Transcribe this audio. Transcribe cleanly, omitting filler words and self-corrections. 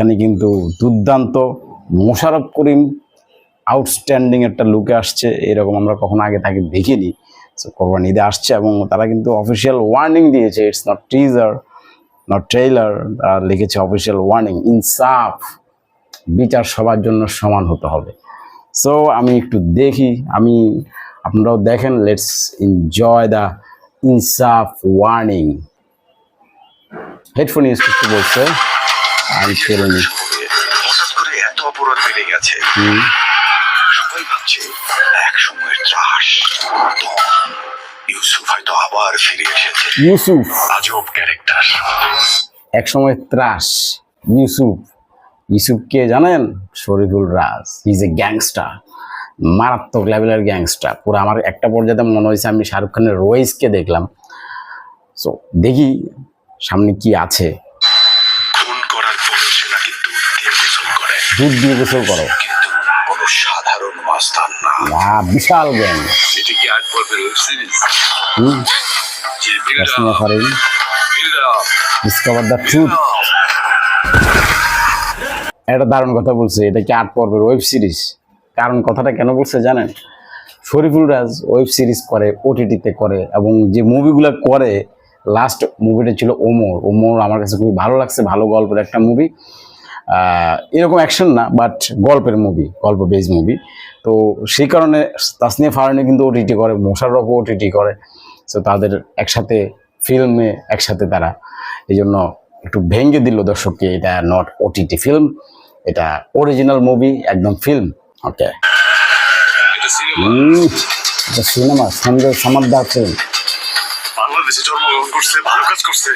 এখানে কিন্তু দুর্দান্ত মোশাররফ করিম আউটস্ট্যান্ডিং একটা লুকে আসছে, এরকম আমরা কখনো আগে তাকে দেখিনি। সো কোরবানি ঈদে আসছে এবং তারা কিন্তু অফিসিয়াল ওয়ার্নিং দিয়েছে, it's not teaser not trailer, তারা লিখেছে অফিসিয়াল ওয়ার্নিং, ইনসাফ, বিচার সবার জন্য সমান হতে হবে। সো আমি একটু দেখি, আপনারাও দেখেন, লেটস এনজয় দ্য ইনসাফ ওয়ার্নিং। হেডফোন ইউজ করতে বলছে, আমি ফেরিনি। হঠাৎ করে এত অপরাধ বেড়ে গেছে, সবাই ভাবছে এক সময়ের ত্রাস। ইউসুফ হয়তো আবার ফিরে এসেছে। ইউসুফ আজব ক্যারেক্টার। এক সময় ত্রাস। ইউসুফ কে জানেন? শরীফুল রাজ। হি ইজ এ গ্যাংস্টার, মারাত্মক লেভেলের গ্যাংস্টার। পুরো আমার একটা পর্যায়ে মনে হয়েছে আমি শাহরুখ খানের রয়েসকে দেখলাম। সো দেখি সামনে কি আছে। খুন করার পর সে নাকি দুধ দিয়ে গোসল করো, কিন্তু কোনো সাধারণ মাস্তান না। বিশাল গ্যাং। এটি কি 8 পর্বের web series? Discover the truth. একটা দারুণ কথা বলছে, এটা কি 8 পর্বের ওয়েব সিরিজ। কারণ কথাটা কেন বলছে জানেন? শরীফুল রাজ ওয়েব সিরিজ করে, ওটিটিতে করে, এবং যে মুভিগুলো করে, লাস্ট মুভিটা ছিল ওমর আমার কাছে খুবই ভালো লাগছে, ভালো গল্পের একটা মুভি। এরকম অ্যাকশন না, বাট গল্পের মুভি, গল্প বেস মুভি। তো সেই কারণে তাসনিয়া ফারানি কিন্তু ওটিটি করে, মোশাররফও ওটিটি করে। সো তাদের একসাথে ফিল্মে একসাথে তারা, এই জন্য একটু ভেঙে দিল দর্শককে, এটা নট ওটিটি ফিল্ম, এটা অরিজিনাল মুভি, একদম ফিল্ম। ওকে, এটা সিনেমা, সঞ্জয় সমাদ্দার ফিল্ম। বাংলাদেশে জন্মগ্রহণ করছে, ভালো কাজ করছে।